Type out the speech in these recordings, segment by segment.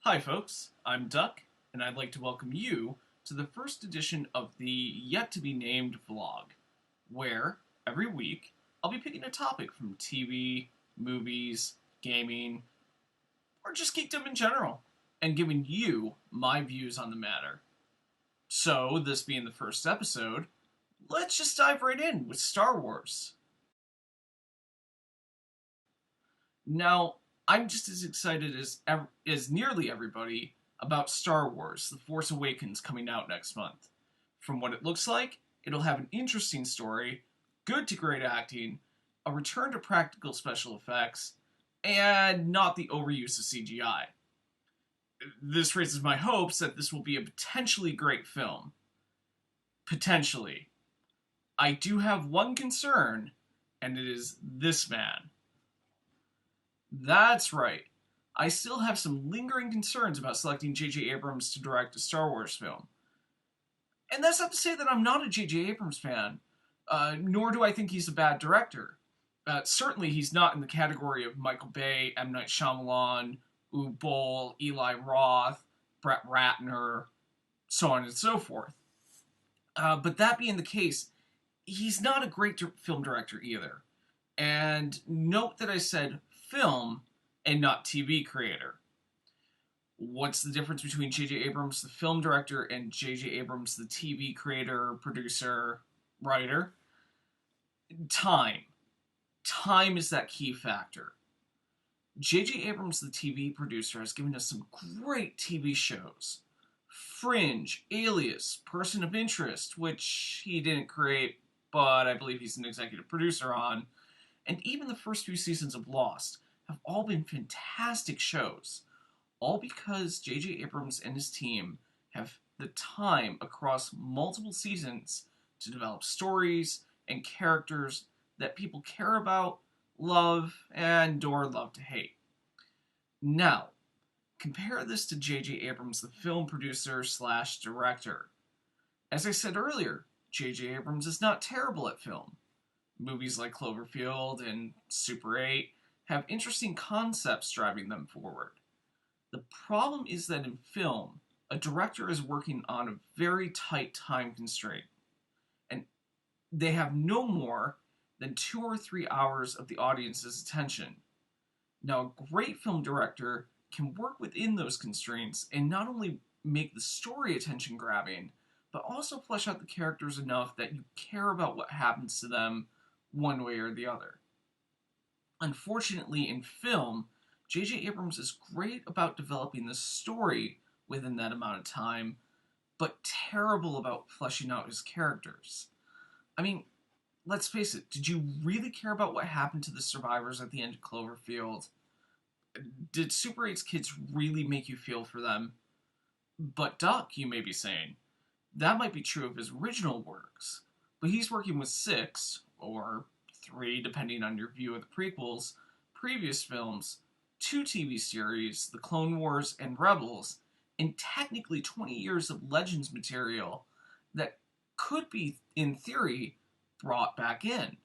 Hi, folks. I'm Duck, and I'd like to welcome you to the first edition of the yet to be named vlog, where every week I'll be picking a topic from TV, movies, gaming, or just geekdom in general, and giving you my views on the matter. So, this being the first episode, let's just dive right in with Star Wars. Now, I'm just as excited as nearly everybody about Star Wars: The Force Awakens coming out next month. From what it looks like, it'll have an interesting story, good to great acting, a return to practical special effects, and not the overuse of CGI. This raises my hopes that this will be a potentially great film. Potentially. I do have one concern, and it is this man. That's right. I still have some lingering concerns about selecting J.J. Abrams to direct a Star Wars film. And that's not to say that I'm not a J.J. Abrams fan, nor do I think he's a bad director. Certainly, he's not in the category of Michael Bay, M. Night Shyamalan, Uwe Boll, Eli Roth, Brett Ratner, so on and so forth. But that being the case, he's not a great film director either. And note that I said film and not TV creator. What's the difference between J.J. Abrams, the film director, and J.J. Abrams, the TV creator, producer, writer? Time. Time is that key factor. J.J. Abrams, the TV producer, has given us some great TV shows. Fringe, Alias, Person of Interest, which he didn't create, but I believe he's an executive producer on, and even the first few seasons of Lost have all been fantastic shows, all because J.J. Abrams and his team have the time across multiple seasons to develop stories and characters that people care about, love, and/or love to hate. Now, compare this to J.J. Abrams, the film producer slash director. As I said earlier, J.J. Abrams is not terrible at film. Movies like Cloverfield and Super 8 have interesting concepts driving them forward. The problem is that in film, a director is working on a very tight time constraint, and they have no more than 2 or 3 hours of the audience's attention. Now, a great film director can work within those constraints and not only make the story attention grabbing, but also flesh out the characters enough that you care about what happens to them one way or the other. Unfortunately, in film, J.J. Abrams is great about developing the story within that amount of time, but terrible about fleshing out his characters. I mean, let's face it, did you really care about what happened to the survivors at the end of Cloverfield? Did Super 8's kids really make you feel for them? But Duck, you may be saying, that might be true of his original works, but he's working with 6, or 3, depending on your view of the prequels, previous films, 2 TV series, The Clone Wars and Rebels, and technically 20 years of Legends material that could be, in theory, brought back in.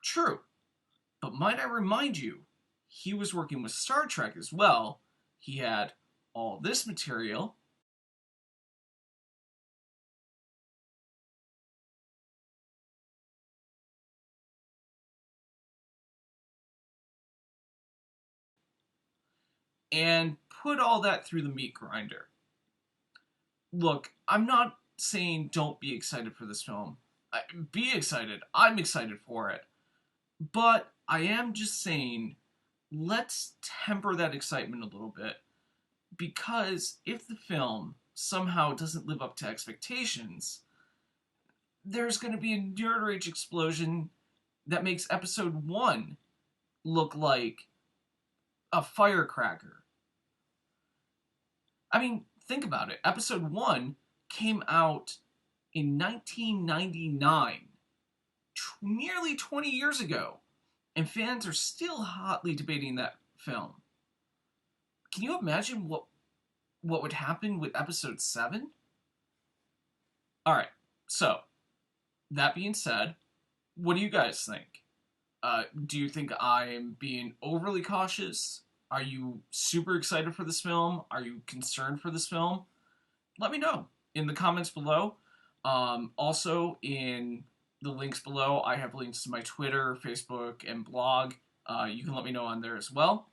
True, but might I remind you, he was working with Star Trek as well. He had all this material, and put all that through the meat grinder. Look, I'm not saying don't be excited for this film. Be excited. I'm excited for it. But I am just saying, let's temper that excitement a little bit. Because if the film somehow doesn't live up to expectations, there's going to be a nerd rage explosion that makes episode 1 look like a firecracker. I mean, think about it. Episode 1 came out in 1999, nearly 20 years ago, and fans are still hotly debating that film. Can you imagine what would happen with episode 7? Alright, so, that being said, what do you guys think? Do you think I'm being overly cautious? Are you super excited for this film? Are you concerned for this film? Let me know in the comments below. Also, in the links below, I have links to my Twitter, Facebook, and blog. You can let me know on there as well.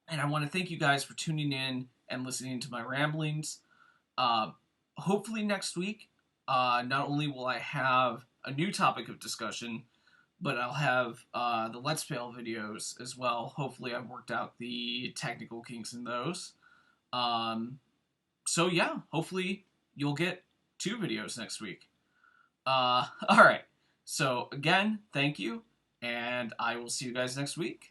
And I want to thank you guys for tuning in and listening to my ramblings. Hopefully next week, not only will I have a new topic of discussion, but I'll have the Let's Fail videos as well. Hopefully I've worked out the technical kinks in those. So yeah, hopefully you'll get 2 videos next week. Alright, so again, thank you, and I will see you guys next week.